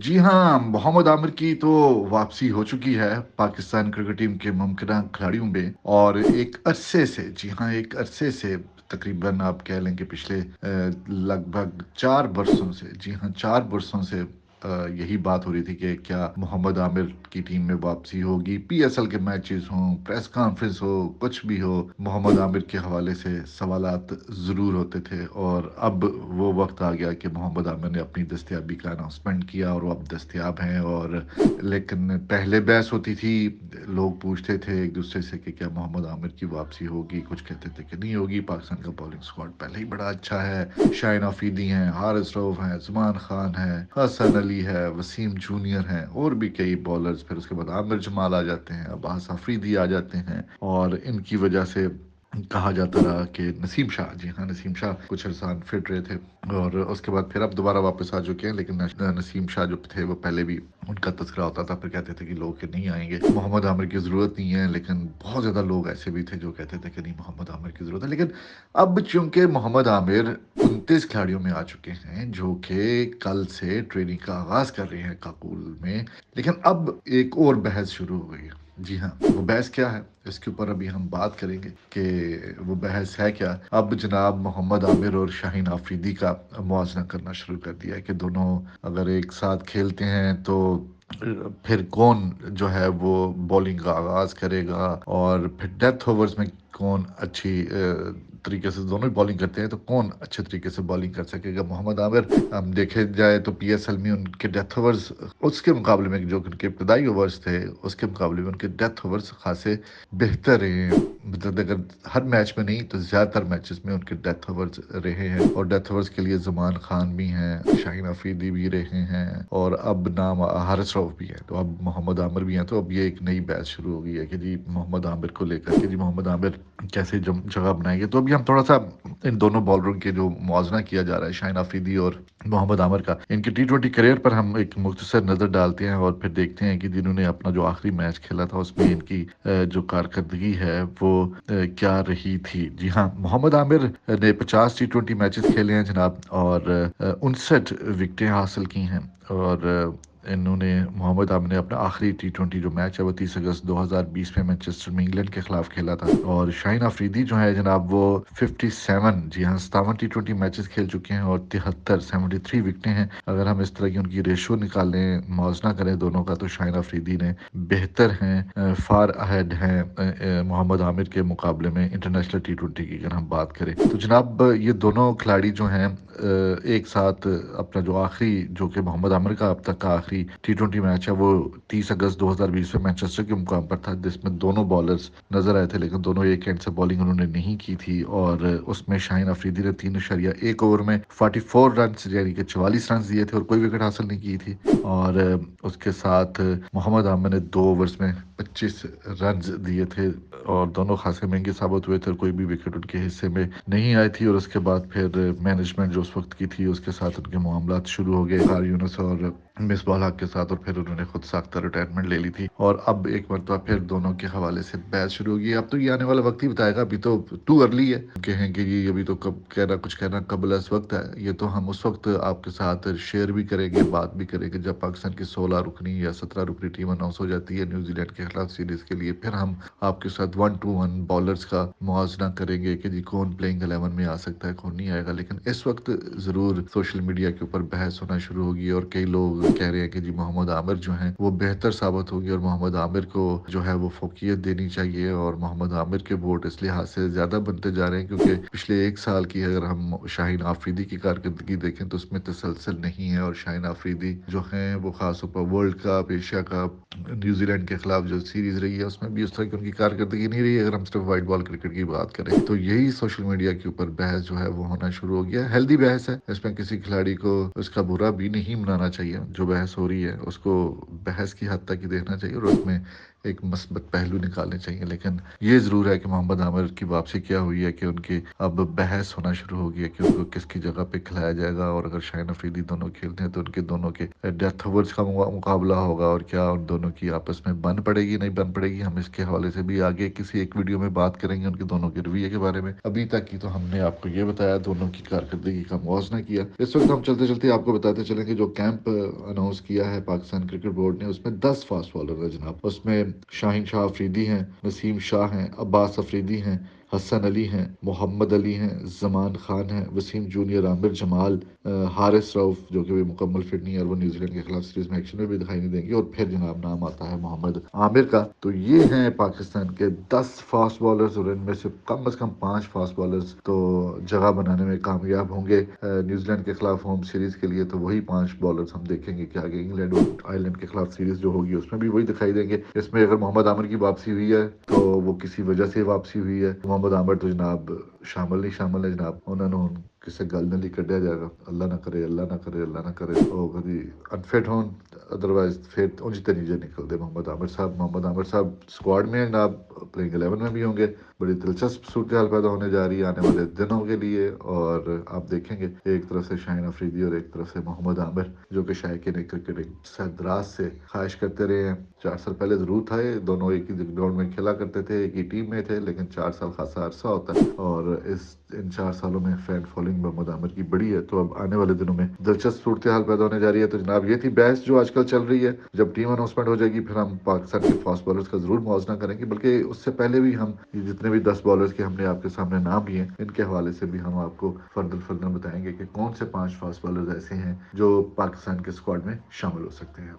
जी हाँ, मोहम्मद आमिर की तो वापसी हो चुकी है पाकिस्तान क्रिकेट टीम के मुमकिन खिलाड़ियों में, और एक अरसे से, जी हाँ, एक अरसे से तकरीबन आप कह लें कि पिछले लगभग 4 बरसों से, जी हाँ, 4 बरसों से यही बात हो रही थी कि क्या मोहम्मद आमिर की टीम में वापसी होगी। पीएसएल के मैचेस हों, प्रेस कॉन्फ्रेंस हो, कुछ भी हो, मोहम्मद आमिर के हवाले से सवालात ज़रूर होते थे। और अब वो वक्त आ गया कि मोहम्मद आमिर ने अपनी दस्तयाबी का अनाउंसमेंट किया और वो अब दस्तयाब हैं। और लेकिन पहले बहस होती थी, लोग पूछते थे एक दूसरे से कि क्या मोहम्मद आमिर की वापसी होगी, कुछ कहते थे कि नहीं होगी। पाकिस्तान का बॉलिंग स्क्वाड पहले ही बड़ा अच्छा है, शाहिन आफरीदी हैं, हारिस रऊफ हैं, उस्मान खान है, हसन अली है, वसीम जूनियर हैं, और भी कई बॉलर्स। फिर उसके बाद आमिर जमाल आ जाते हैं, अब्बास आफरीदी आ जाते हैं, और इनकी वजह से कहा जाता रहा कि नसीम शाह, जी हाँ, नसीम शाह कुछ अरसान फिट रहे थे और उसके बाद फिर अब दोबारा वापस आ चुके हैं। लेकिन नसीम शाह जो थे वो पहले भी उनका तस्करा होता था, फिर कहते थे कि लोग के नहीं आएंगे, मोहम्मद आमिर की ज़रूरत नहीं है। लेकिन बहुत ज़्यादा लोग ऐसे भी थे जो कहते थे कि नहीं, मोहम्मद आमिर की ज़रूरत है। लेकिन अब चूंकि मोहम्मद आमिर 29 खिलाड़ियों में आ चुके हैं जो कि कल से ट्रेनिंग का आगाज़ कर रहे हैं काबुल में, लेकिन अब एक और बहस शुरू हो गई है। जी हाँ, वो बहस क्या है, इसके ऊपर अभी हम बात करेंगे कि वो बहस है क्या। अब जनाब मोहम्मद आमिर और शाहीन आफरीदी का मुआवजा करना शुरू कर दिया है कि दोनों अगर एक साथ खेलते हैं तो फिर कौन जो है वो बॉलिंग का आगाज़ करेगा, और फिर डेथ ओवर्स में कौन अच्छी तरीके से, दोनों ही बॉलिंग करते हैं तो कौन अच्छे तरीके से बॉलिंग कर सकेगा। मोहम्मद आमिर, हम देखे जाए तो पीएसएल में उनके डेथ ओवर्स उसके मुकाबले में, जो उनके इब्तदाई ओवर्स थे उसके मुकाबले में उनके डेथ ओवर्स खासे बेहतर रहे हैं। मतलब अगर हर मैच में नहीं तो ज़्यादातर मैचेस में उनके डेथ ओवर्स रहे हैं, और डेथ ओवर्स के लिए ज़मान खान भी हैं, शाहीन आफरीदी भी रहे हैं, और अब नाम हारिस रऊफ भी है, तो अब मोहम्मद आमिर भी हैं। तो अब ये एक नई बहस शुरू हो गई है कि जी मोहम्मद आमिर को लेकर के, जी मोहम्मद आमिर कैसे जगह बनाएंगे। तो अभी हम थोड़ा सा इन दोनों बॉलरों के जो मुआवजा किया जा रहा है, शाहीन आफरीदी और मोहम्मद आमिर का, इनके टी20 करियर पर हम एक मुख्तसर नज़र डालते हैं और फिर देखते हैं कि जिन्होंने अपना जो आखिरी मैच खेला था उसमें इनकी जो कारकर्दगी है वो क्या रही थी। जी हाँ, मोहम्मद आमिर ने 50 टी20 मैचेस खेले हैं जनाब, और 59 विकेटें हासिल की हैं। और इन्होंने, मोहम्मद आमिर ने अपना आखिरी टी20 जो मैच है वो 30 अगस्त 2020 में मैनचेस्टर में इंग्लैंड के खिलाफ खेला था। और शाहीन आफरीदी जो है जनाब वो 57, जी हाँ, 57 टी20 मैचेस खेल चुके हैं और 73 विकेटें हैं। अगर हम इस तरह की उनकी रेशो निकालें, मौजना करें दोनों का, तो शाहीन आफरीदी ने बेहतर हैं, फार अहेड हैं मोहम्मद आमिर के मुकाबले में इंटरनेशनल टी20 की अगर हम बात करें। तो जनाब ये दोनों खिलाड़ी जो हैं एक साथ अपना जो आखिरी, जो कि मोहम्मद आमिर का अब तक का आखिरी टी20 मैच है वो 30 अगस्त 2020 में मैनचेस्टर के मुकाम पर था, जिसमें दोनों बॉलर्स नजर आए थे, लेकिन दोनों एक एंड से बॉलिंग उन्होंने नहीं की थी। और उसमें शाहीन अफरीदी ने 3.1 ओवर में 44 रन, यानी कि 44 रन दिए थे और कोई विकेट हासिल नहीं की थी। और उसके साथ मोहम्मद आमिर ने 2 ओवर्स में 25 रन दिए थे, और दोनों खासे महंगे साबित हुए थे और कोई भी विकेट उनके हिस्से में नहीं आई थी। और उसके बाद फिर मैनेजमेंट जो उस वक्त की थी उसके साथ उनके मामलात शुरू हो गए कार यूनुस और मिसबाह हक के साथ, और फिर उन्होंने खुद साख्ता रिटायरमेंट ले ली थी। और अब एक मरतबा फिर दोनों के हवाले से बहस शुरू होगी। अब तो ये आने वाला वक्त ही बताएगा, अभी तो टू अर्ली है कहें कि ये अभी तो कब कहना, कुछ कहना कबल इस वक्त है। ये तो हम उस वक्त आपके साथ शेयर भी करेंगे, बात भी करेंगे जब पाकिस्तान की 16 रुकनी या 17 रुकनी टीम अनाउंस हो जाती है न्यूजीलैंड के खिलाफ सीरीज के लिए। फिर हम आपके साथ 1-to-1 बॉलर्स का मुआवजा करेंगे कि जी कौन प्लेइंग 11 में आ सकता है, कौन नहीं आएगा। लेकिन इस वक्त ज़रूर सोशल मीडिया के ऊपर बहस होना शुरू होगी और कई लोग कह रहे हैं कि जी मोहम्मद आमिर जो हैं वो बेहतर साबित होगी और मोहम्मद आमिर को जो है वो फोकियत देनी चाहिए। और मोहम्मद आमिर के वोट इस लिहाज से ज़्यादा बनते जा रहे हैं क्योंकि पिछले एक साल की अगर हम शाहीन आफरीदी की कारकर्दगी देखें तो उसमें तसलसल नहीं है। और शाहीन आफरीदी जो हैं वो खासतौर पर world cup, Asia cup, New Zealand के खिलाफ जो सीरीज रही है उसमें भी उस तरह की उनकी कारकर्दगी नहीं रही है, अगर हम सिर्फ वाइट बॉल क्रिकेट की बात करें। तो यही सोशल मीडिया के ऊपर बहस जो है वो होना शुरू हो गया है। हेल्दी बहस है, इसमें किसी खिलाड़ी को उसका बुरा भी नहीं मनाना चाहिए। जो बहस हो रही है उसको बहस की हद तक ही देखना चाहिए और उसमें ایک مثبت پہلو نکالنے چاہیے، لیکن یہ ضرور ہے کہ محمد عامر کی واپسی کیا ہوئی ہے کہ ان کی اب بحث ہونا شروع ہو گیا کہ ان کو کس کی جگہ پہ کھلایا جائے گا، اور اگر شاہین افریدی دونوں کھیلتے ہیں تو ان کے دونوں کے ڈیتھ اوورز کا مقابلہ ہوگا، اور کیا ان دونوں کی آپس میں بن پڑے گی نہیں بن پڑے گی، ہم اس کے حوالے سے بھی آگے کسی ایک ویڈیو میں بات کریں گے ان کے دونوں کے رویے کے بارے میں۔ ابھی تک کی تو ہم نے آپ کو یہ بتایا، دونوں کی کارکردگی کا موازنہ کیا۔ اس وقت ہم چلتے چلتے آپ کو بتاتے چلیں کہ جو کیمپ اناؤنس کیا ہے پاکستان کرکٹ بورڈ نے، اس میں 10 فاسٹ بالر ہیں جناب۔ اس میں شاہین شاہ افریدی ہیں، نسیم شاہ ہیں، عباس افریدی ہیں، حسن علی ہیں، محمد علی ہیں، زمان خان ہیں، وسیم جونیئر، عامر جمال، حارث رؤف جو کہ بھی مکمل فٹ نہیں ہے اور وہ نیوزی لینڈ کے خلاف سیریز میں ایکشن میں بھی دکھائی نہیں دیں گے، اور پھر جناب نام آتا ہے محمد عامر کا۔ تو یہ ہیں پاکستان کے 10 فاسٹ بالرز، اور ان میں سے کم از کم 5 فاسٹ بالرز تو جگہ بنانے میں کامیاب ہوں گے نیوزی لینڈ کے خلاف ہوم سیریز کے لیے۔ تو وہی 5 بالرز ہم دیکھیں گے کہ آگے انگلینڈ اور آئرلینڈ کے خلاف سیریز جو ہوگی اس میں بھی وہی دکھائی دیں گے۔ اس میں اگر محمد عامر کی واپسی ہوئی ہے تو وہ کسی وجہ سے واپسی ہوئی ہے۔ محمد عامر تو جناب شامل ہے جناب، انہوں نے کسے گل نہیں کڈیا جائے گا، اللہ نہ کرے اللہ نہ کرے اللہ نہ کرے وہ کبھی انفٹ ہون، ادروائز پھر انج نتیجے نکلتے۔ محمد عامر صاحب اسکواڈ میں ہیں جناب، پلینگ 11 میں بھی ہوں گے۔ بڑی دلچسپ صورتحال پیدا ہونے جا رہی ہے آنے والے دنوں کے لیے، اور آپ دیکھیں گے ایک طرف سے شاہین افریدی اور ایک طرف سے محمد عامر، جو کہ شائقین کرکٹ سردراز سے خواہش کرتے رہے ہیں۔ 4 سال پہلے ضرور تھا، یہ دونوں ایک ہی گراؤنڈ میں کھیلا کرتے تھے، ایک ہی ٹیم میں تھے، لیکن 4 سال خاصا عرصہ ہوتا ہے، اور ان 4 سالوں میں فین فالوئنگ محمد عامر کی بڑی ہے۔ تو اب آنے والے دنوں میں دلچسپ صورتحال پیدا ہونے جا رہی ہے۔ تو جناب یہ تھی بحث جو آج کل چل رہی ہے۔ جب ٹیم اناؤنسمنٹ ہو جائے گی پھر ہم پاکستان کے فاسٹ بالرز کا ضرور موازنہ کریں گے، بلکہ اس سے پہلے بھی ہم جتنے بھی 10 بالرز کے ہم نے آپ کے سامنے نام لیے ان کے حوالے سے بھی ہم آپ کو فردر بتائیں گے کہ کون سے 5 فاسٹ بالرز ایسے ہیں جو پاکستان کے اسکواڈ میں شامل ہو سکتے ہیں۔